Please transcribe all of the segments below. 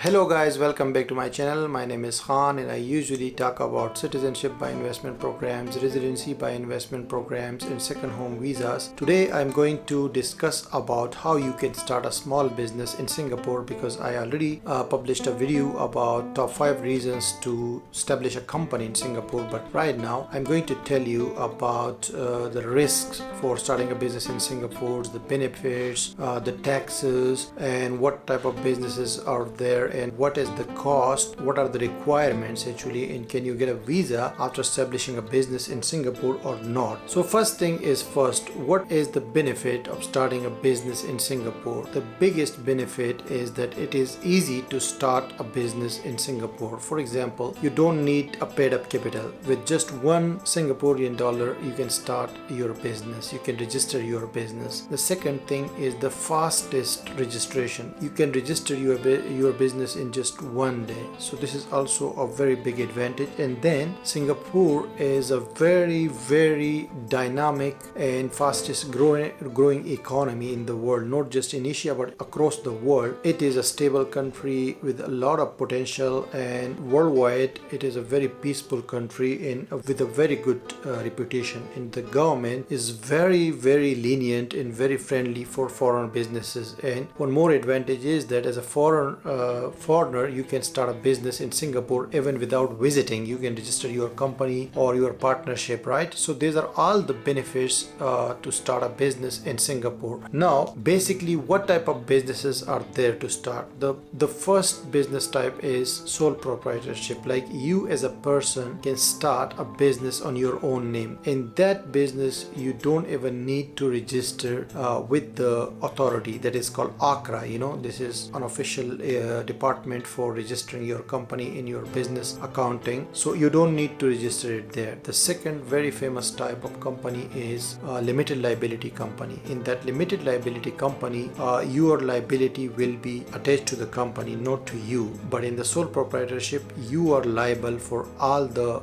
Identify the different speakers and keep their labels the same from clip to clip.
Speaker 1: Hello guys, welcome back to my channel. My name is Khan and I usually talk about citizenship by investment programs, residency by investment programs and second home visas. Today I'm going to discuss about how you can start a small business in Singapore because I already published a video about top 5 reasons to establish a company in Singapore, but right now I'm going to tell you about the risks for starting a business in Singapore, the benefits, the taxes and what type of businesses are there and what is the cost, what are the requirements actually, and can you get a visa after establishing a business in Singapore or not. So first thing is first, what is the benefit of starting a business in Singapore? The biggest benefit is that it is easy to start a business in Singapore. For example, you don't need a paid up capital. With just one Singaporean dollar you can start your business, you can register your business. The second thing is the fastest registration. You can register your business in just one day, so this is also a very big advantage. And then Singapore is a very dynamic and fastest growing economy in the world, not just in Asia but across the world. It is a stable country with a lot of potential, and worldwide it is a very peaceful country and with a very good reputation, and the government is very lenient and very friendly for foreign businesses. And one more advantage is that as a foreigner you can start a business in Singapore even without visiting. You can register your company or your partnership, right? So these are all the benefits to start a business in Singapore. Now basically what type of businesses are there to start? The first business type is sole proprietorship. Like you as a person can start a business on your own name. In that business you don't even need to register with the authority that is called ACRA. This is an official department for registering your company in your business accounting, so you don't need to register it there. The second very famous type of company is limited liability company. In that limited liability company, your liability will be attached to the company, not to you. But in the sole proprietorship you are liable for all the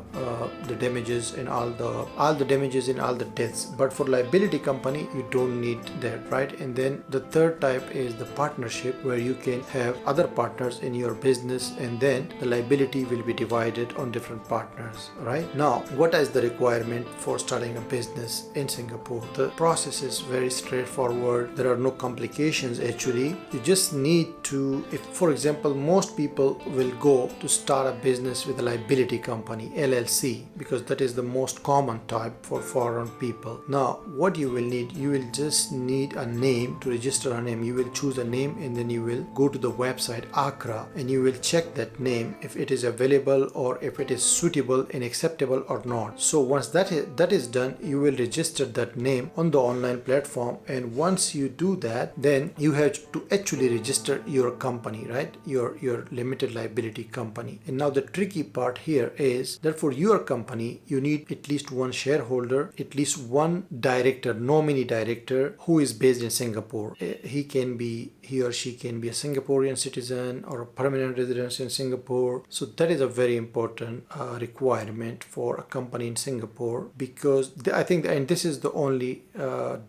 Speaker 1: damages and all the damages and all the deaths. But for liability company you don't need that, right? And then the third type is the partnership, where you can have other partners in your business and then the liability will be divided on different partners, right? Now what is the requirement for starting a business in Singapore? The process is very straightforward. There are no complications actually. You just need to, if for example most people will go to start a business with a liability company, LLC, because that is the most common type for foreign people. Now what you will need, you will just need a name to register a name. You will choose a name and then you will go to the website ACRA and you will check that name if it is available or if it is suitable and acceptable or not. So once that is done, you will register that name on the online platform, and once you do that, then you have to actually register your company, right? Your limited liability company. And now the tricky part here is that for your company you need at least one shareholder, at least one director, nominee director, who is based in Singapore. He or she can be a Singaporean citizen or a permanent resident in Singapore. So that is a very important requirement for a company in Singapore, because I think, and this is the only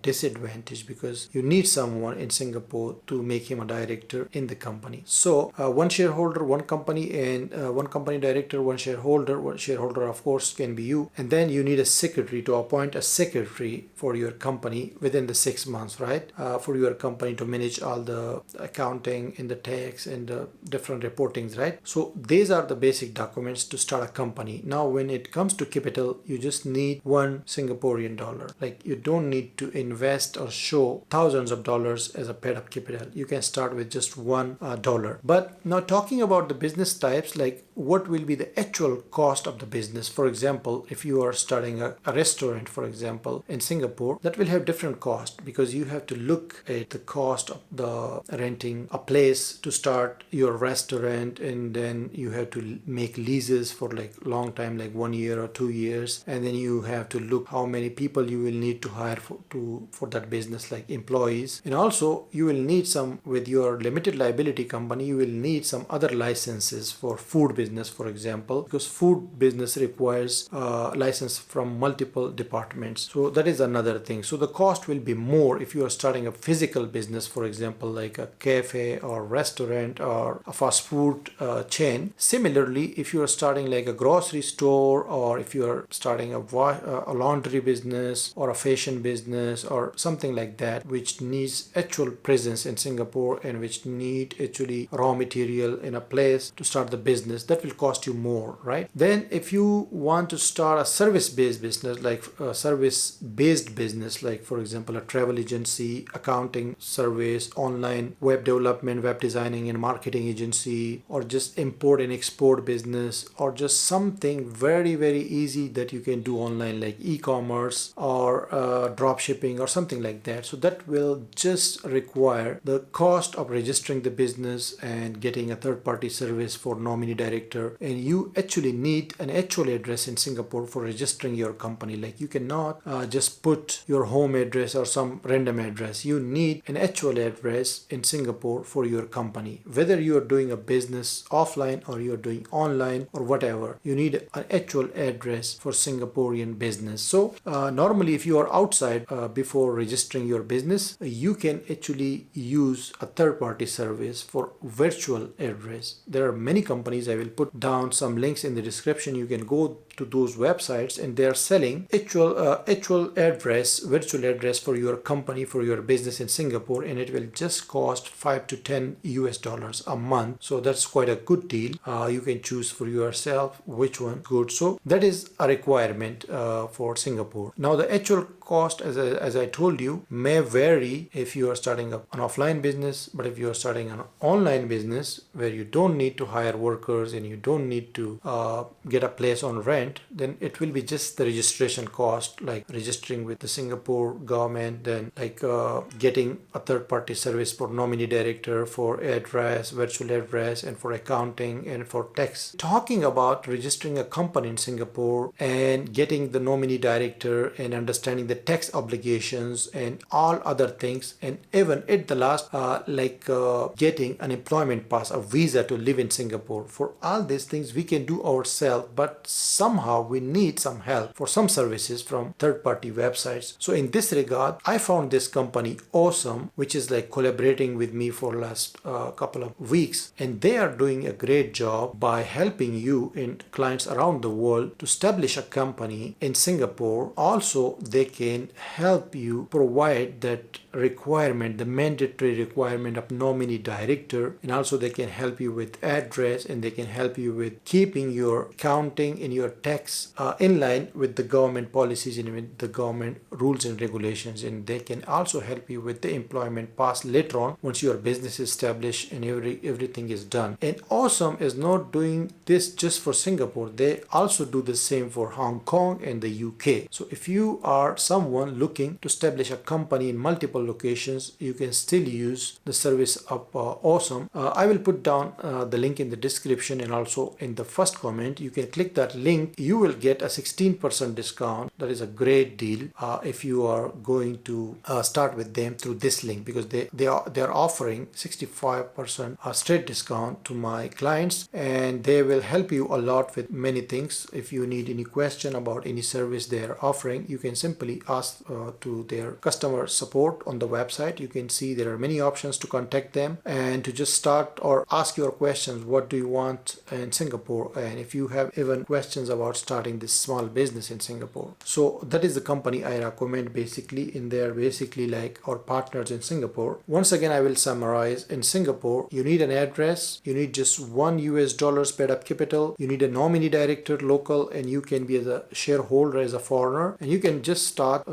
Speaker 1: disadvantage, because you need someone in Singapore to make him a director in the company. So one shareholder, one company, and one company director, one shareholder. One shareholder of course can be you, and then you need a secretary, to appoint a secretary for your company within the 6 months, right? For your company to manage all the accounting and the tax and the different reportings, right? So these are the basic documents to start a company. Now when it comes to capital, you just need one Singaporean dollar. Like you don't need to invest or show thousands of dollars as a paid up capital. You can start with just $1. But now talking about the business types, like what will be the actual cost of the business? For example, if you are starting a restaurant, for example, in Singapore, that will have different cost, because you have to look at the cost of the renting a place to start your restaurant, and then you have to make leases for like long time, like 1 year or 2 years, and then you have to look how many people you will need to hire for that business, like employees. And also you will need some, with your limited liability company, you will need some other licenses for food business, for example, because food business requires license from multiple departments. So that is another thing. So the cost will be more if you are starting a physical business, for example, like like a cafe or restaurant or a fast food chain. Similarly, if you are starting like a grocery store, or if you are starting a laundry business or a fashion business or something like that, which needs actual presence in Singapore and which need actually raw material in a place to start the business, that will cost you more, right? Then if you want to start a service-based business, like a service-based business, like for example a travel agency, accounting service, online web development, web designing and marketing agency, or just import and export business, or just something very easy that you can do online like e-commerce or drop shipping or something like that. So that will just require the cost of registering the business and getting a third-party service for nominee director, and you actually need an actual address in Singapore for registering your company. Like you cannot just put your home address or some random address. You need an actual address in Singapore for your company, whether you are doing a business offline or you are doing online or whatever. You need an actual address for Singaporean business. So normally if you are outside before registering your business, you can actually use a third-party service for virtual address. There are many companies. I will put down some links in the description. You can go to those websites and they are selling actual address, virtual address for your company, for your business in Singapore, and it will just cost $5 to $10 a month. So that's quite a good deal. You can choose for yourself which one good. So that is a requirement for Singapore. Now the actual cost, as I told you, may vary if you are starting up an offline business, but if you are starting an online business where you don't need to hire workers and you don't need to get a place on rent, then it will be just the registration cost, like registering with the Singapore government, then like getting a third-party service for nominee director, for address, virtual address, and for accounting and for tax. Talking about registering a company in Singapore and getting the nominee director and understanding the tax obligations and all other things, and even at the last getting an employment pass, a visa to live in Singapore. For all these things we can do ourselves, but somehow we need some help for some services from third-party websites. So in this regard, I found this company Awesome, which is like collaborating with me for last couple of weeks, and they are doing a great job by helping you and clients around the world to establish a company in Singapore. Also, they can help you provide that requirement, the mandatory requirement of nominee director, and also they can help you with address, and they can help you with keeping your accounting and your tax in line with the government policies and with the government rules and regulations, and they can also help you with the employment pass later on once your business is established and everything is done. And Awesome is not doing this just for Singapore, they also do the same for Hong Kong and the UK. So if you are someone looking to establish a company in multiple locations, you can still use the service of Awesome. I will put down the link in the description and also in the first comment. You can click that link. You will get a 16% discount. That is a great deal if you are going to start with them through this link, because they are offering 65% straight discount to my clients, and they will help you a lot with many things. If you need any question about any service they are offering, you can simply ask to their customer support on the website. You can see there are many options to contact them and to just start or ask your questions. What do you want in Singapore? And if you have even questions about starting this small business in Singapore. So that is the company I recommend basically, and they are basically like our partners in Singapore. Once again, I will summarize. In Singapore, you need an address, you need just $1 paid up capital, you need a nominee director local, and you can be as a shareholder as a foreigner, and you can just start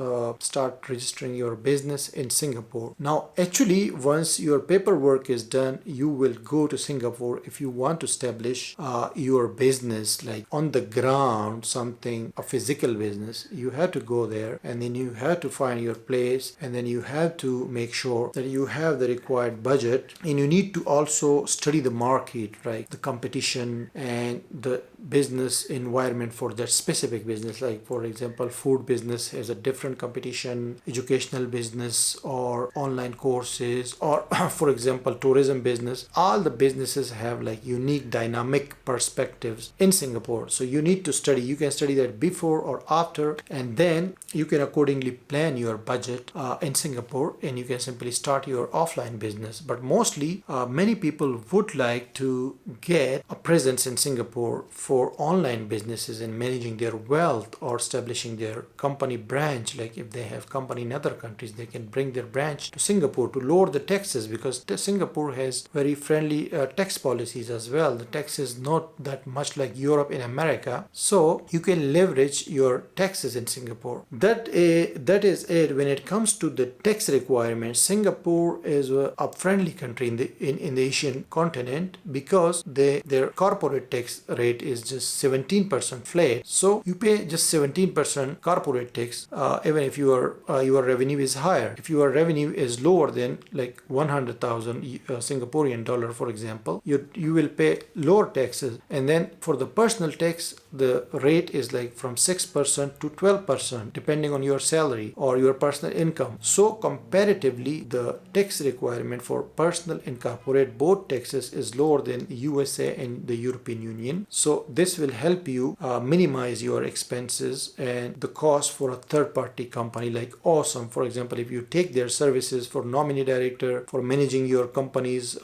Speaker 1: registering your business in Singapore. Now actually, once your paperwork is done, you will go to Singapore if you want to establish your business like on the ground, something, a physical business. You have to go there, and then you have to find your place, and then you have to make sure that you have the required budget, and you need to also study the market, right? The competition and the business environment for that specific business. Like for example, food business has a different competition, educational business or online courses, or for example tourism business. All the businesses have like unique dynamic perspectives in Singapore. So you need to study. You can study that before or after, and then you can accordingly plan your budget in Singapore, and you can simply start your offline business. But mostly many people would like to get a presence in Singapore for online businesses and managing their wealth or establishing their company branch. Like if they have company in other countries, they can bring their branch to Singapore to lower the taxes, because Singapore has very friendly tax policies as well. The tax is not that much like Europe and America, so you can leverage your taxes in Singapore. That is it. When it comes to the tax requirements, Singapore is a friendly country in the Asian continent, because their corporate tax rate is just 17% flat. So you pay just 17% corporate tax, even if your revenue is higher. If your revenue is lower than like 100,000 Singaporean dollar, for example, you will pay lower taxes. And then for the personal tax, the rate is like from 6% to 12%, depending on your salary or your personal income. So comparatively, the tax requirement for personal and corporate both taxes is lower than USA and the European Union. So this will help you minimize your expenses and the cost for a third-party company like Awesome. For example, if you take their services for nominee director, for managing your company's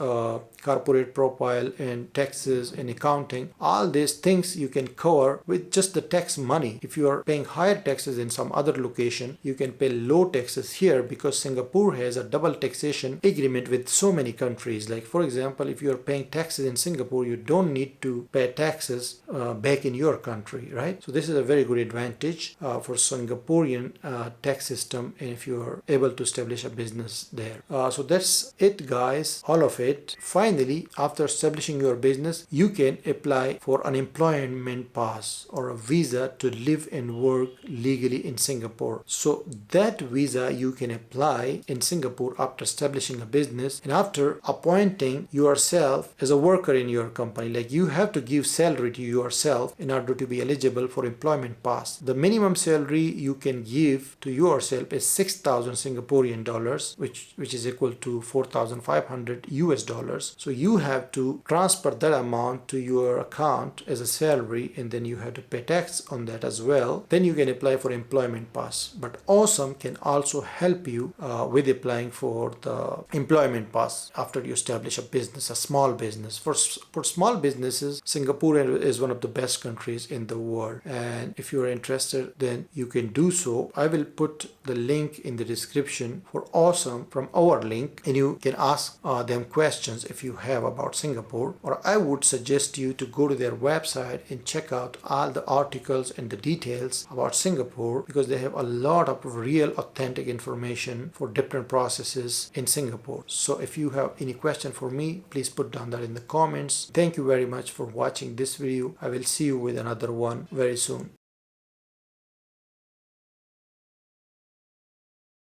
Speaker 1: corporate profile and taxes and accounting, all these things you can cover with just the tax money. If you are paying higher taxes in some other location, you can pay low taxes here, because Singapore has a double taxation agreement with so many countries. Like for example, if you are paying taxes in Singapore, you don't need to pay taxes back in your country, right? So this is a very good advantage for Singaporean tax system, and if you are able to establish a business there. So that's it, guys, all of it. Finally, after establishing your business, you can apply for an employment pass or a visa to live and work legally in Singapore. So that visa you can apply in Singapore after establishing a business and after appointing yourself as a worker in your company. Like you have to give salary to yourself in order to be eligible for employment pass. The minimum salary you can give to yourself is 6,000 Singaporean dollars, which is equal to 4,500 US dollars. So you have to transfer that amount to your account as a salary, and then you have to pay tax on that as well. Then you can apply for employment pass. But Awesome can also help you with applying for the employment pass after you establish a business, a small business. For small businesses, Singapore is one of the best countries in the world, and if you are interested, then you can do so. I will put the link in the description for Awesome from our link, and you can ask them questions if you have about Singapore, or I would suggest you to go to their website and check out all the articles and the details about Singapore, because they have a lot of real authentic information for different processes in Singapore. So if you have any question for me, please put down that in the comments. Thank you very much for watching this video. I will see you with another one very soon.